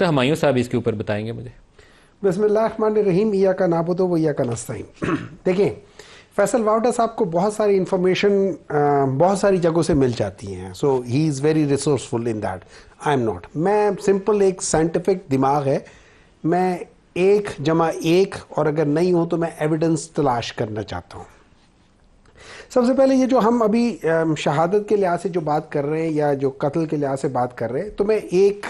तो हुमायूं साहब इसके ऊपर बताएंगे मुझे। बिस्मिल्लाहिर्रहमानिर्रहीम, इय्याका नअबुदु व इय्याका नस्तईन। देखिए, फैसल वाउडा साहब को बहुत सारी इंफॉर्मेशन बहुत सारी जगहों से मिल जाती हैं, so she is very resourceful in that. I am not. मैं सिंपल एक साइंटिफिक दिमाग है, मैं 1+1 और अगर नहीं हो तो मैं एविडेंस तलाश करना चाहता हूँ। सबसे पहले ये जो हम अभी शहादत के लिहाज से जो बात कर रहे हैं या जो कत्ल के लिहाज से बात कर रहे हैं, तो मैं एक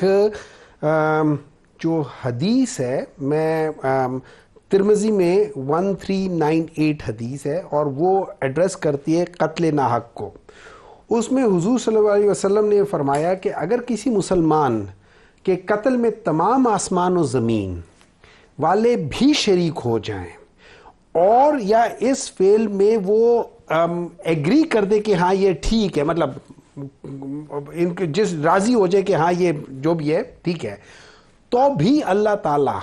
जो हदीस है, मैं तिरमिज़ी में 1398 हदीस है और वो एड्रेस करती है कत्ल नाहक को। उसमें हुजूर सल्लल्लाहु अलैहि वसल्लम ने फरमाया कि अगर किसी मुसलमान के कत्ल में तमाम आसमान और ज़मीन वाले भी शरीक हो जाएं और या इस फेल में वो एग्री कर दे कि हाँ ये ठीक है, मतलब इनके जिस राज़ी हो जाए कि हाँ ये जो भी है ठीक है, तो भी अल्लाह ताला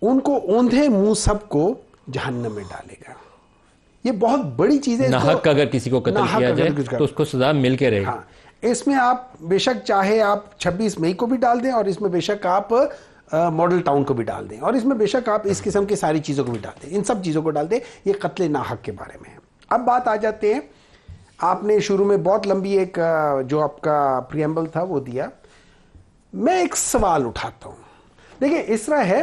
उनको औंधे मुंह सबको जहन्नम में डालेगा। ये बहुत बड़ी चीज़ है। नाहक अगर किसी को कत्ल किया जाए तो उसको सजा मिल के रहेगी। हाँ, इसमें आप बेशक चाहे आप 26 मई को भी डाल दें और इसमें बेशक आप मॉडल टाउन को भी डाल दें और इसमें बेशक आप इस किस्म की सारी चीज़ों को भी डाल दें, इन सब चीज़ों को डाल दें। ये कत्ल नाहक के बारे में है। अब बात आ जाते हैं, आपने शुरू में बहुत लंबी एक जो आपका प्रियम्बल था वो दिया। मैं एक सवाल उठाता हूँ। देखिए, इस तरह है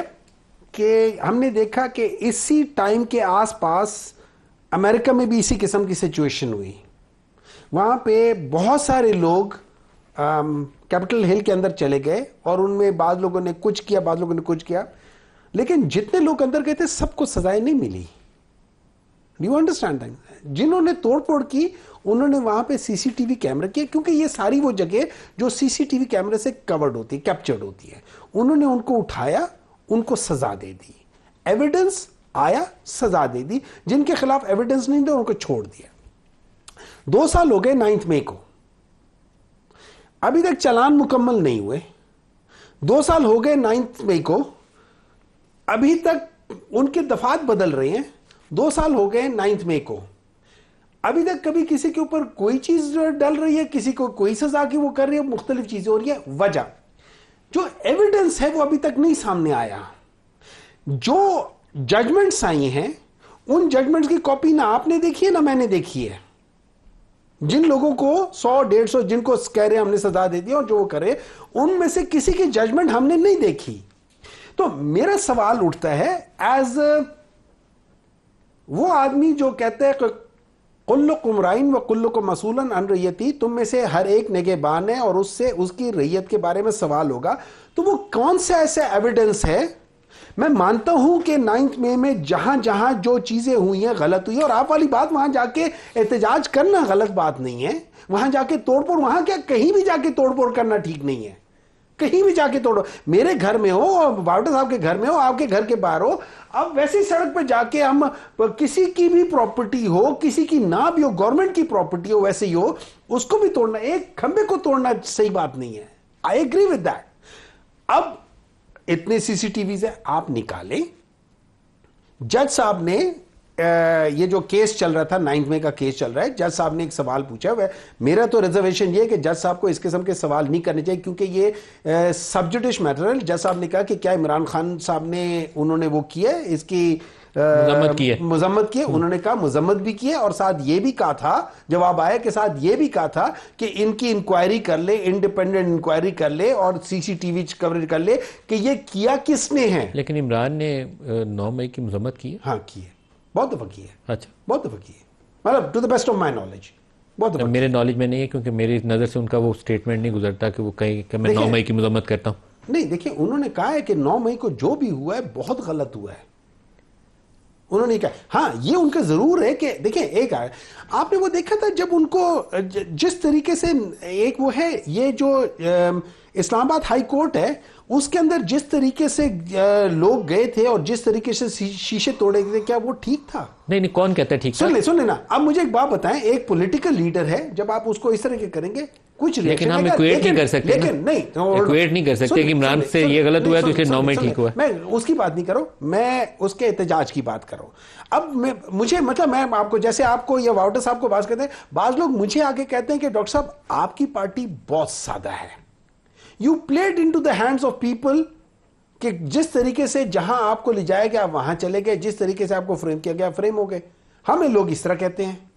कि हमने देखा कि इसी टाइम के आसपास अमेरिका में भी इसी किस्म की सिचुएशन हुई। वहाँ पे बहुत सारे लोग कैपिटल हिल के अंदर चले गए और उनमें बाद लोगों ने कुछ किया, बाद लोगों ने कुछ किया, लेकिन जितने लोग अंदर गए थे सबको सजाएं नहीं मिली। Do you understand that? जिन्होंने तोड़फोड़ की उन्होंने वहां पे सीसीटीवी कैमरा किए, क्योंकि ये सारी वो जगह जो सीसीटीवी कैमरे से कवर्ड होती है, कैप्चर्ड होती है। उन्होंने उनको उठाया, उनको सजा दे दी, एविडेंस आया, सजा दे दी। जिनके खिलाफ एविडेंस नहीं था उनको छोड़ दिया। 2 साल हो गए 9 मई को, अभी तक चालान मुकम्मल नहीं हुए। 2 साल हो गए 9 मई को, अभी तक उनके दफात बदल रहे हैं। 2 साल हो गए 9 मई को, अभी तक कभी किसी के ऊपर कोई चीज डल रही है, किसी को कोई सजा की वो कर रही है, मुख्तलिफ चीजें हो रही है। वजह जो एविडेंस है वो अभी तक नहीं सामने आया। जो जजमेंट्स आई हैं उन जजमेंट्स की कॉपी ना आपने देखी है ना मैंने देखी है। जिन लोगों को 100-150 जिनको कह रहे हैं हमने सजा दे दी और जो वो करे, उनमें से किसी की जजमेंट हमने नहीं देखी। तो मेरा सवाल उठता है, एज वो आदमी जो कहते हैं कुल्लुकुम राइन व कुल्लुकुम मसूलन अन रैयती, तुम में से हर एक निगहबान है और उससे उसकी रैयत के बारे में सवाल होगा। तो वो कौन सा ऐसा एविडेंस है? मैं मानता हूं कि 9 मई में जहां जहां जो चीजें हुई हैं गलत हुई है, और आप वाली बात वहां जाके एहतजाज करना गलत बात नहीं है, वहां जाके तोड़फोड़, वहां क्या कहीं भी जाके तोड़फोड़ करना ठीक नहीं है। कहीं भी जाके तोड़ो, मेरे घर में हो, वाउडा साहब के घर में हो, आपके घर के बाहर हो, अब वैसी सड़क पे जाके हम किसी की भी प्रॉपर्टी हो, किसी की ना भी हो, गवर्नमेंट की प्रॉपर्टी हो, वैसे ही हो, उसको भी तोड़ना, एक खंबे को तोड़ना सही बात नहीं है। I agree with that. अब इतने सीसीटीवी है, आप निकालें। जज साहब ने ये जो केस चल रहा था, 9 मई का केस चल रहा है, जज साहब ने एक सवाल पूछा। वह मेरा तो रिजर्वेशन ये है कि जज साहब को इस किस्म के सवाल नहीं करने चाहिए, क्योंकि ये सब्जुडिश मैटर है। जज साहब ने कहा कि क्या इमरान खान साहब ने उन्होंने वो किया, इसकी मजम्मत की है। उन्होंने कहा मजम्मत भी की है, और साथ ये भी कहा था, जवाब आया के साथ ये भी कहा था कि इनकी इंक्वायरी कर ले, इंडिपेंडेंट इंक्वायरी कर ले और सीसीटीवी कवरेज कर ले कि ये किया किसने है। लेकिन इमरान ने 9 मई की मजम्मत की है। हाँ, की है, बहुत दफा की है। अच्छा, बहुत दफा की है, मतलब to the best of my knowledge बहुत दफा। मेरे नॉलेज में नहीं है, क्योंकि मेरी नज़र से उनका वो स्टेटमेंट नहीं गुजरता कि वो कहीं कि मैं 9 मई की मजम्मत करता हूँ। नहीं, देखिए, उन्होंने कहा है कि 9 मई को जो भी हुआ है बहुत गलत हुआ है, उन्होंने कहा। हाँ, ये उनका जरूर है कि देखिए, एक आपने वो देखा था जब उनको जिस तरीके से एक वो है, ये जो इस्लामाबाद हाई कोर्ट है उसके अंदर जिस तरीके से लोग गए थे और जिस तरीके से शीशे तोड़े गए थे, क्या वो ठीक था? नहीं, कौन कहता है ठीक था? सुन लेना। अब मुझे एक बात बताएं, एक पॉलिटिकल लीडर है, जब आप उसको इस तरह के करेंगे कुछ, लेकिन हम इक्वेट नहीं कर सकते, लेकिन नहीं इक्वेट नहीं कर सकते कि इमरान से ये गलत हुआ है तो इसलिए 9 मई ठीक हुआ। मैं उसकी बात नहीं करो, मैं उसके एहतजाज की बात करो। अब मुझे मतलब मैं आपको, जैसे आपको या वाउडा साहब को बात कहते हैं, बाज लोग मुझे आके कहते हैं कि डॉक्टर साहब आपकी पार्टी बहुत सादा है, you played into the hands of people कि जिस तरीके से जहां आपको ले जाया गया वहां चले गए, जिस तरीके से आपको फ्रेम किया गया फ्रेम हो गए। हमें लोग इस तरह कहते हैं,